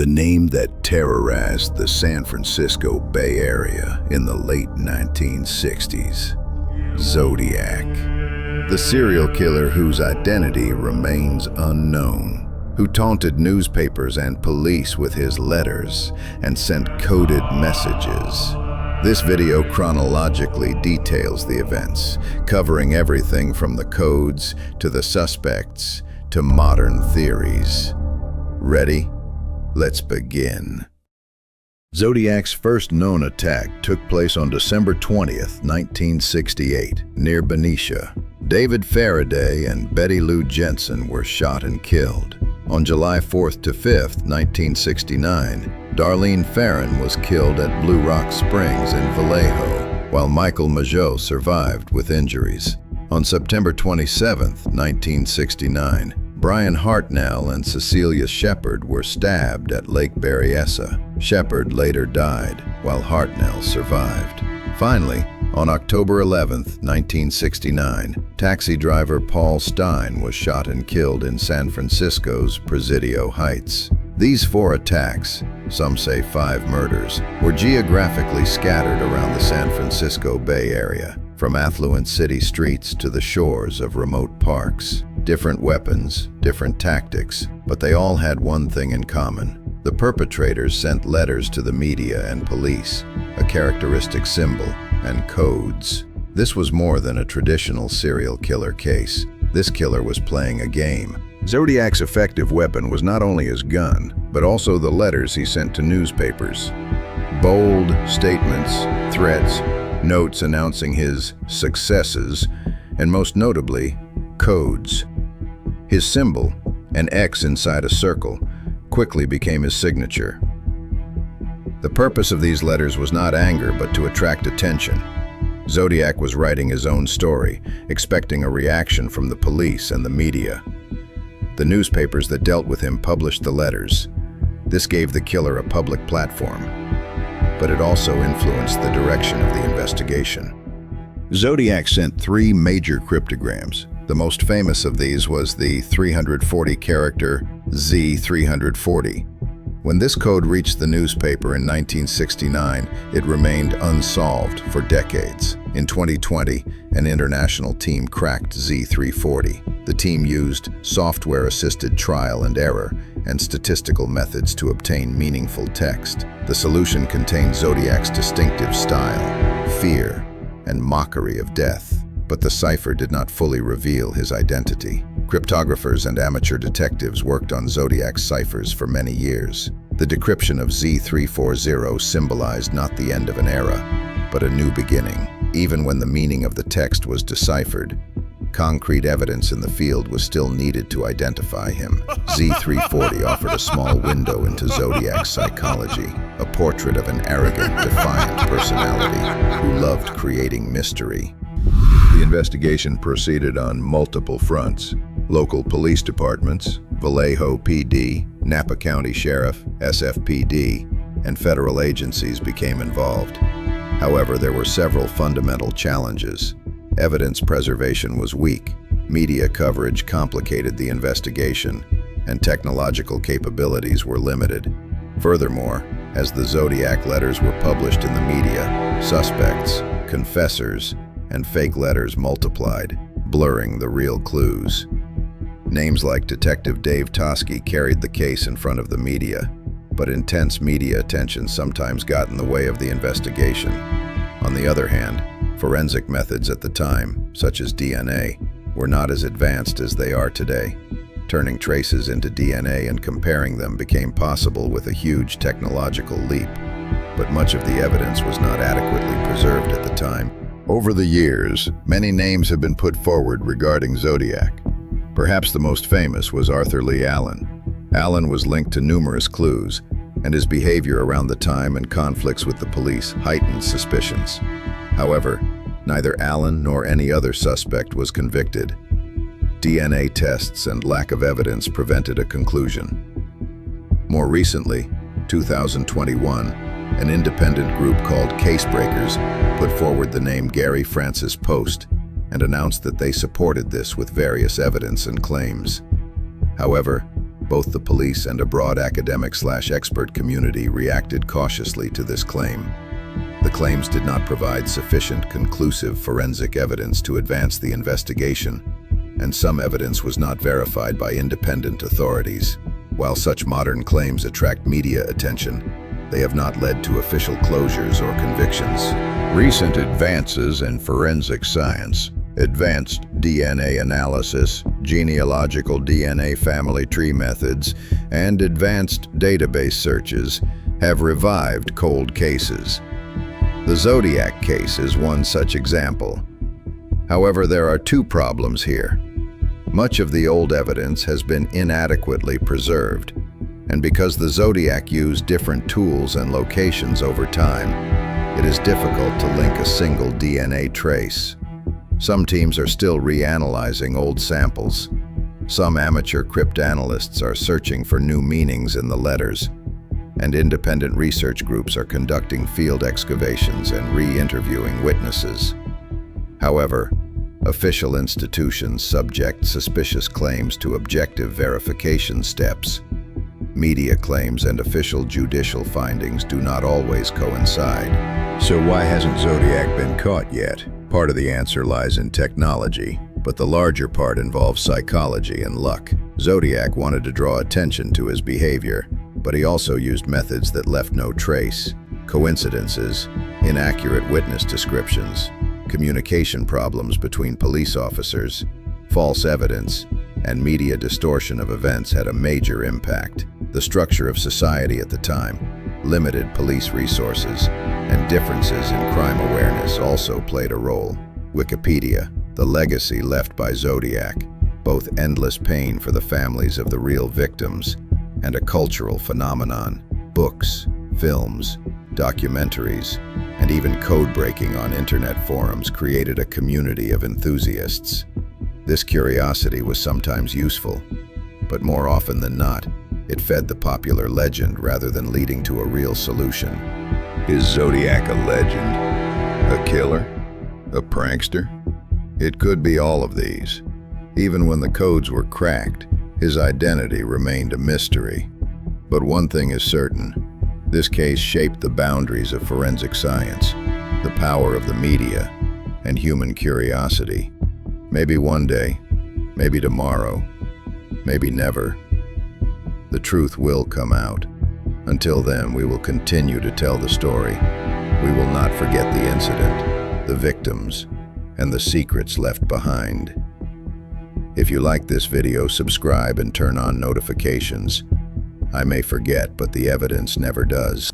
The name that terrorized the San Francisco Bay Area in the late 1960s. Zodiac. The serial killer whose identity remains unknown, who taunted newspapers and police with his letters and sent coded messages. This video chronologically details the events, covering everything from the codes to the suspects to modern theories. Ready? Let's begin. Zodiac's first known attack took place on December 20th, 1968, near Benicia. David Faraday and Betty Lou Jensen were shot and killed. On July 4th to 5th, 1969, Darlene Ferrin was killed at Blue Rock Springs in Vallejo, while Michael Mageau survived with injuries. On September 27th, 1969, Brian Hartnell and Cecilia Shepard were stabbed at Lake Berryessa. Shepard later died, while Hartnell survived. Finally, on October 11th, 1969, taxi driver Paul Stein was shot and killed in San Francisco's Presidio Heights. These 4 attacks, some say 5 murders, were geographically scattered around the San Francisco Bay Area, from affluent city streets to the shores of remote parks. Different weapons, different tactics, but they all had one thing in common. The perpetrators sent letters to the media and police, a characteristic symbol, and codes. This was more than a traditional serial killer case. This killer was playing a game. Zodiac's effective weapon was not only his gun, but also the letters he sent to newspapers. Bold statements, threats, notes announcing his successes, and most notably, codes. His symbol, an X inside a circle, quickly became his signature. The purpose of these letters was not anger, but to attract attention. Zodiac was writing his own story, expecting a reaction from the police and the media. The newspapers that dealt with him published the letters. This gave the killer a public platform, but it also influenced the direction of the investigation. Zodiac sent 3 major cryptograms. The most famous of these was the 340-character Z340. When this code reached the newspaper in 1969, it remained unsolved for decades. In 2020, an international team cracked Z340. The team used software-assisted trial and error and statistical methods to obtain meaningful text. The solution contained Zodiac's distinctive style, fear, and mockery of death. But the cipher did not fully reveal his identity. Cryptographers and amateur detectives worked on Zodiac's ciphers for many years. The decryption of Z340 symbolized not the end of an era, but a new beginning. Even when the meaning of the text was deciphered, concrete evidence in the field was still needed to identify him. Z340 offered a small window into Zodiac's psychology, a portrait of an arrogant, defiant personality who loved creating mystery. The investigation proceeded on multiple fronts. Local police departments, Vallejo PD, Napa County Sheriff, SFPD, and federal agencies became involved. However, there were several fundamental challenges. Evidence preservation was weak, media coverage complicated the investigation, and technological capabilities were limited. Furthermore, as the Zodiac letters were published in the media, suspects, confessors, and fake letters multiplied, blurring the real clues. Names like Detective Dave Toschi carried the case in front of the media, but intense media attention sometimes got in the way of the investigation. On the other hand, forensic methods at the time, such as DNA, were not as advanced as they are today. Turning traces into DNA and comparing them became possible with a huge technological leap, but much of the evidence was not adequately preserved at the time. Over the years, many names have been put forward regarding Zodiac. Perhaps the most famous was Arthur Lee Allen. Allen was linked to numerous clues, and his behavior around the time and conflicts with the police heightened suspicions. However, neither Allen nor any other suspect was convicted. DNA tests and lack of evidence prevented a conclusion. More recently, 2021, an independent group called Casebreakers put forward the name Gary Francis Post and announced that they supported this with various evidence and claims. However, Both the police and a broad academic/expert community reacted cautiously to this claim. The claims did not provide sufficient conclusive forensic evidence to advance the investigation, and some evidence was not verified by independent authorities. While such modern claims attract media attention, they have not led to official closures or convictions. Recent advances in forensic science, advanced DNA analysis, genealogical DNA family tree methods, and advanced database searches have revived cold cases. The Zodiac case is one such example. However, there are two problems here. Much of the old evidence has been inadequately preserved, and because the Zodiac used different tools and locations over time, it is difficult to link a single DNA trace. Some teams are still reanalyzing old samples. Some amateur cryptanalysts are searching for new meanings in the letters, and independent research groups are conducting field excavations and re-interviewing witnesses. However, official institutions subject suspicious claims to objective verification steps. Media claims and official judicial findings do not always coincide. So why hasn't Zodiac been caught yet? Part of the answer lies in technology, but the larger part involves psychology and luck. Zodiac wanted to draw attention to his behavior, but he also used methods that left no trace. Coincidences, inaccurate witness descriptions, communication problems between police officers, false evidence, and media distortion of events had a major impact. The structure of society at the time, limited police resources, and differences in crime awareness also played a role. Wikipedia, the legacy left by Zodiac, both endless pain for the families of the real victims and a cultural phenomenon. Books, films, documentaries, and even code-breaking on internet forums created a community of enthusiasts. This curiosity was sometimes useful, but more often than not, it fed the popular legend rather than leading to a real solution. Is Zodiac a legend? A killer? A prankster? It could be all of these. Even when the codes were cracked, his identity remained a mystery. But one thing is certain. This case shaped the boundaries of forensic science, the power of the media, and human curiosity. Maybe one day, maybe tomorrow, maybe never, the truth will come out. Until then, we will continue to tell the story. We will not forget the incident, the victims, and the secrets left behind. If you like this video, subscribe and turn on notifications. I may forget, but the evidence never does.